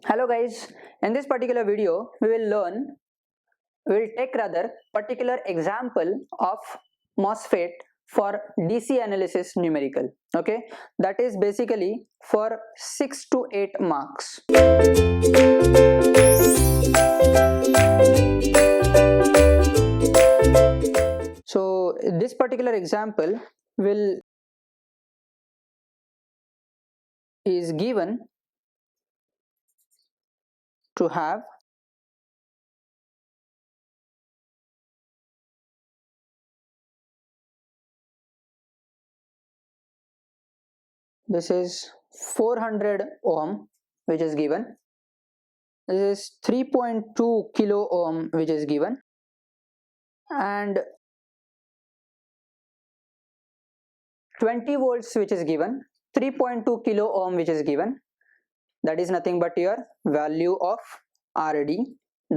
Hello guys, in this particular video we will take particular example of MOSFET for DC analysis numerical. Okay, that is basically for 6 to 8 marks. So this particular example is given to have this is 400 ohm which is given, this is 3.2 kilo ohm which is given, and 20 volts which is given, 3.2 kilo ohm which is given, that is nothing but your value of RD,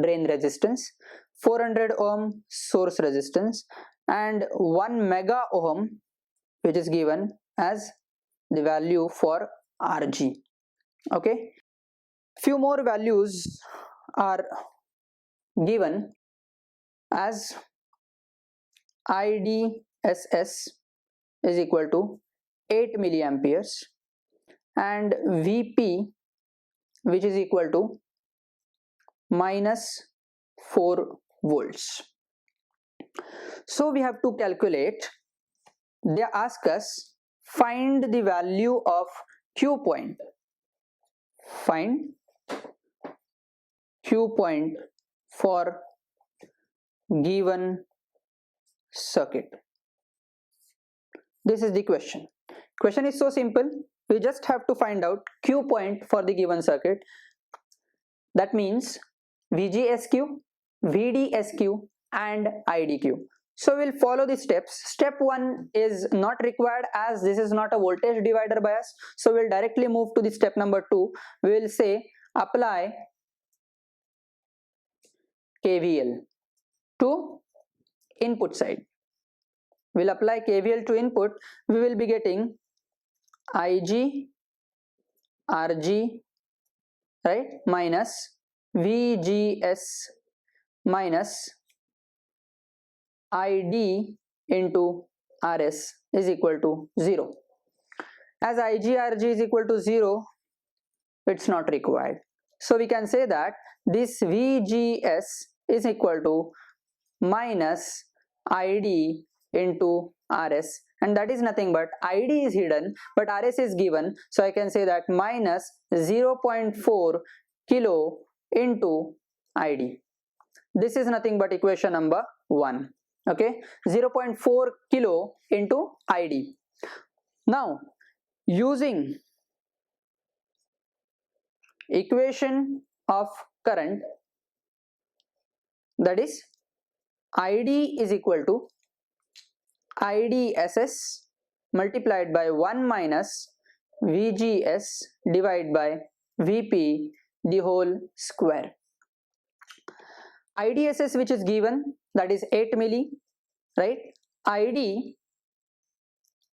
drain resistance, 400 ohm source resistance, and 1 mega ohm which is given as the value for RG. Okay, few more values are given as IDSS is equal to 8 milliamperes and VP which is equal to minus 4 volts. So we have to calculate. They ask us find the value of Q point. Find Q point for given circuit. This is the question. Question is so simple. We just have to find out Q point for the given circuit. That means VGSQ, VDSQ and IDQ. So we'll follow the steps. Step 1 is not required as this is not a voltage divider bias. So we'll directly move to the step number 2. We will say apply KVL to input side. We'll apply KVL to input. We will be getting IG, RG, right, minus VGS minus ID into RS is equal to 0. As IGRG is equal to 0, it's not required. So we can say that this VGS is equal to minus ID into RS, and that is nothing but ID is hidden but RS is given, so I can say that minus 0.4 kilo into ID. This is nothing but equation number 1. Okay, 0.4 kilo into ID. Now using equation of current, that is ID is equal to IDSS multiplied by 1 minus VGS divided by VP the whole square. IDSS which is given, that is 8 milli, right? ID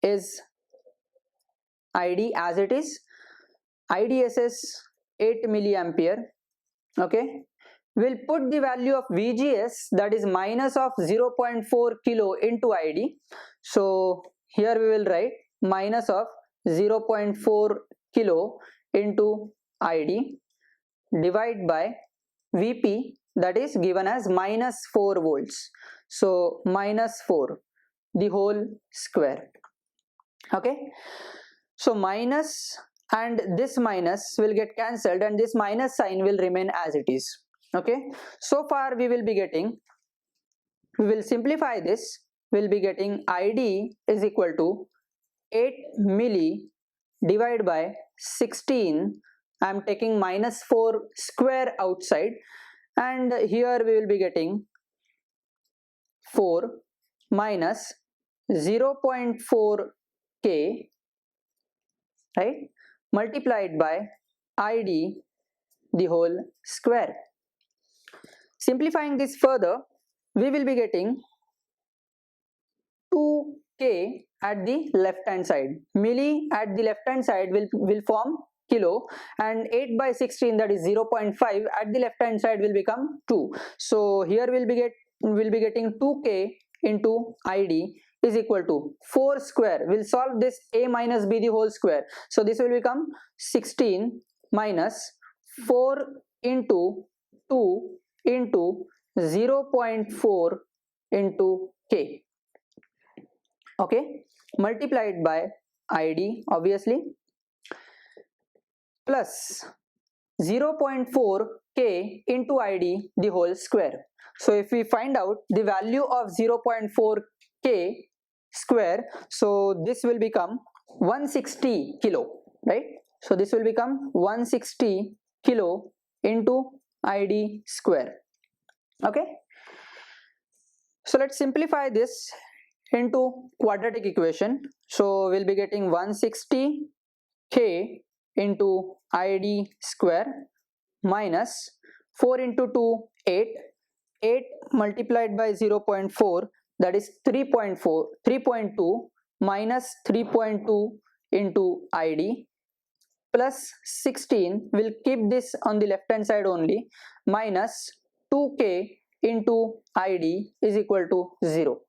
is ID as it is, IDSS 8 milliampere. Okay, we'll put the value of VGS, that is minus of 0.4 kilo into ID. So here we will write minus of 0.4 kilo into ID divide by VP, that is given as minus 4 volts. So minus 4 the whole square. Okay, so minus and this minus will get cancelled and this minus sign will remain as it is. Okay, so far we will simplify this. We'll be getting ID is equal to 8 milli divided by 16. I am taking minus 4 square outside, and here we will be getting 4 minus 0.4 K, right, multiplied by ID the whole square. Simplifying this further, we will be getting 2K at the left hand side. Milli at the left hand side will form kilo, and 8 by 16, that is 0.5, at the left hand side will become 2. So here we'll be getting 2k into id is equal to 4 square. We'll solve this a minus b the whole square. So this will become 16 minus 4 into 2 into 0.4 into k. Okay, multiplied by id obviously, plus 0.4 k into id the whole square. So if we find out the value of 0.4 k square, so this will become 160 kilo, right? So this will become 160 kilo into id square. Okay, so let's simplify this into quadratic equation. So we'll be getting 160 k into id square minus 4 into 2 8, 8 multiplied by 0.4, that is 3.2 minus 3.2 into id plus 16, we'll keep this on the left hand side only, minus 2k into id is equal to 0.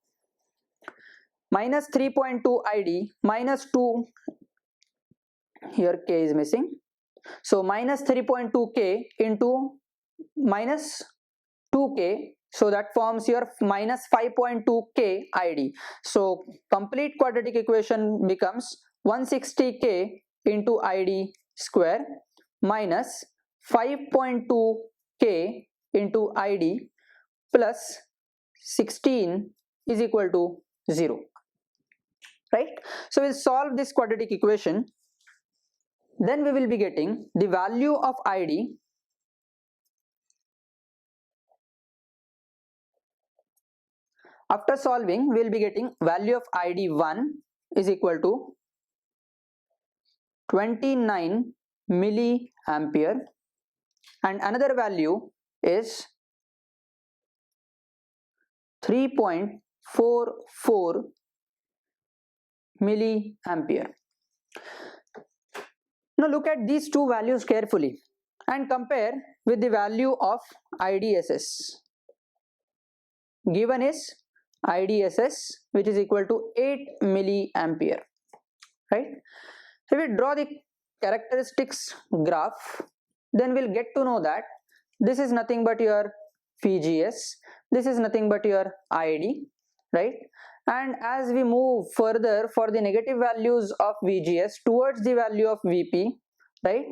Minus 3.2 id minus 2, here k is missing, so minus 3.2k into minus 2k, so that forms your minus 5.2k id. So complete quadratic equation becomes 160k into id square minus 5.2k into id plus 16 is equal to 0, right? So we'll solve this quadratic equation. Then we will be getting the value of id after solving. We'll be getting value of id1 is equal to 29 milliampere, and another value is 3.44 milliampere. Now look at these two values carefully and compare with the value of IDSS. Given is IDSS, which is equal to 8 milliampere, right? If we draw the characteristics graph, then we'll get to know that this is nothing but your VGS, this is nothing but your ID, right? And as we move further for the negative values of VGS towards the value of VP, right,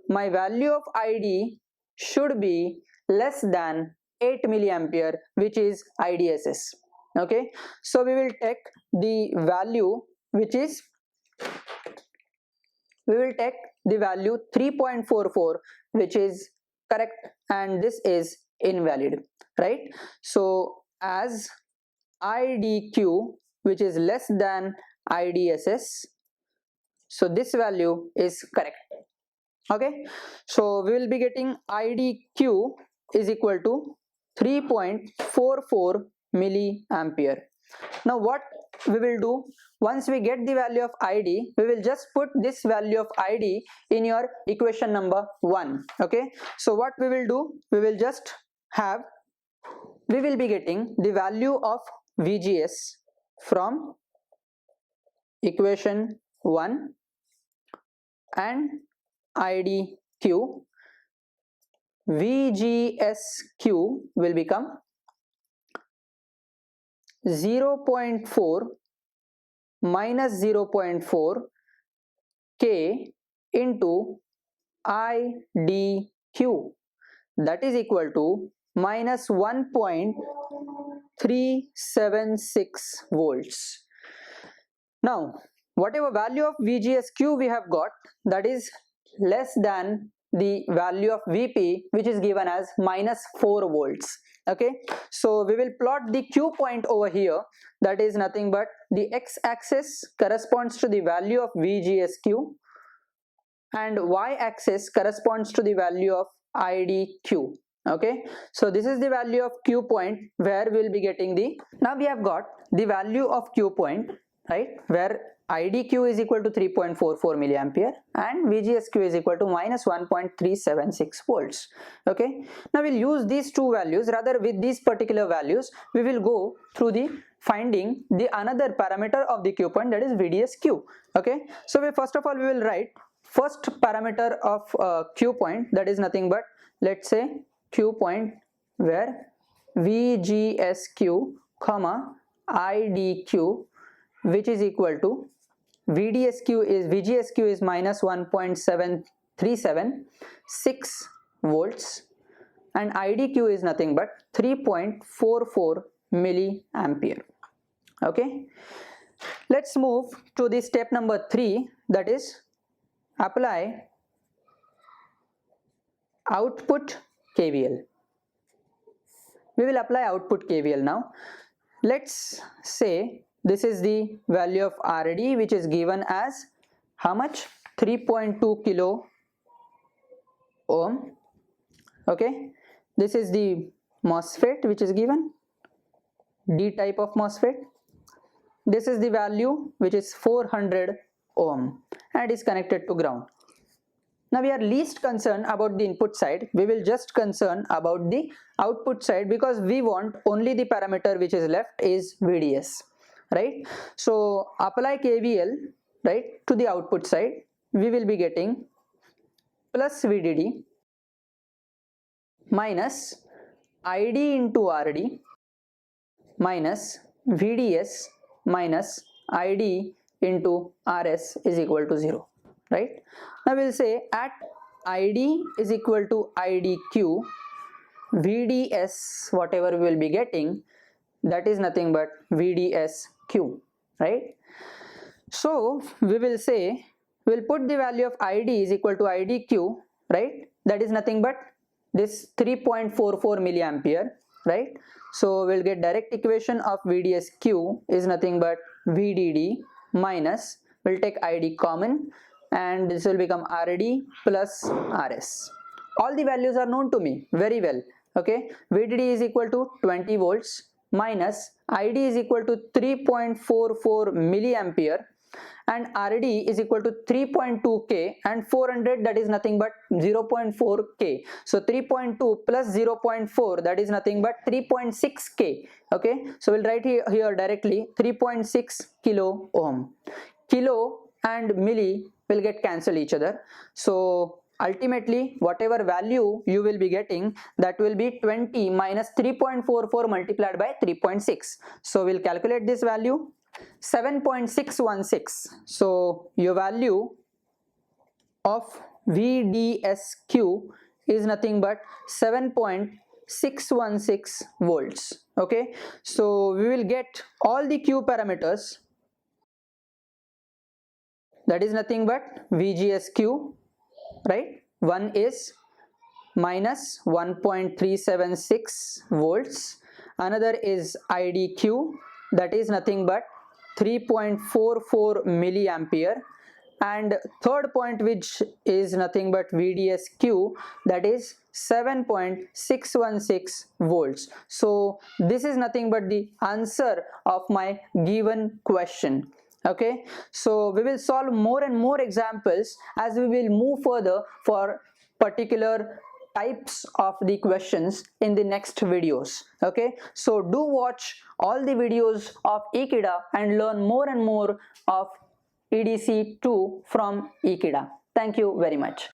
my value of ID should be less than 8 milliampere, which is IDSS. Okay, so we will take the value which is, we will take the value 3.44, which is correct, and this is invalid, right? So as IDQ, which is less than IDSS, so this value is correct. Okay, so we will be getting IDQ is equal to 3.44 milliampere. Now what we will do, once we get the value of ID, we will just put this value of ID in your equation number 1. Okay, so what we will do, we will just have, we will be getting the value of VGS from equation 1 and IDQ. VGSQ will become 0.4 minus 0.4 K into IDQ, that is equal to minus 1.376 volts. Now whatever value of VGSQ we have got, that is less than the value of VP, which is given as minus 4 volts. Okay, so we will plot the Q point over here, that is nothing but the x-axis corresponds to the value of VGSQ and y-axis corresponds to the value of IDQ. Okay, so this is the value of Q point where we will be getting the, now we have got the value of Q point, right, where IDQ is equal to 3.44 milliampere and VGSQ is equal to minus 1.376 volts. Okay, now we'll use these two values. Rather, with these particular values we will go through the finding the another parameter of the Q point, that is VDSQ. Okay, so first of all we will write first parameter of Q point, that is nothing but, let's say, Q point where VGSQ comma IDQ, which is equal to VGSQ is minus 1.7376 volts and IDQ is nothing but 3.44 milliampere. Okay, let's move to the step number 3, that is apply output KVL. We will apply output KVL now. Let's say this is the value of RD, which is given as how much? 3.2 kilo ohm. Okay, this is the MOSFET which is given, D type of MOSFET. This is the value which is 400 ohm and is connected to ground. Now we are least concerned about the input side, we will just concern about the output side because we want only the parameter which is left is VDS, right? So apply KVL, right, to the output side. We will be getting plus VDD minus ID into RD minus VDS minus ID into RS is equal to 0, right? Now we'll say at ID is equal to IDQ, VDS whatever we will be getting, that is nothing but VDSQ, right? So we will say, we'll put the value of ID is equal to IDQ, right? That is nothing but this 3.44 milliampere, right? So we'll get direct equation of VDSQ is nothing but VDD minus, we'll take ID common and this will become RD plus RS. All the values are known to me very well. Okay, VDD is equal to 20 volts minus ID is equal to 3.44 milliampere and RD is equal to 3.2K and 400, that is nothing but 0.4K. So 3.2 plus 0.4, that is nothing but 3.6K. Okay, so we'll write here directly 3.6 kilo ohm. Kilo and milli will get cancel each other. So ultimately whatever value you will be getting, that will be 20 minus 3.44 multiplied by 3.6. So we'll calculate this value, 7.616. So your value of VDSQ is nothing but 7.616 volts. Okay, so we will get all the Q parameters, that is nothing but VGSQ, right? One is minus 1.376 volts, another is IDQ, that is nothing but 3.44 milliampere, and third point which is nothing but VDSQ, that is 7.616 volts. So this is nothing but the answer of my given question. Okay, so we will solve more and more examples as we will move further for particular types of the questions in the next videos. Okay, so do watch all the videos of Ekeeda and learn more and more of EDC2 from Ekeeda. Thank you very much.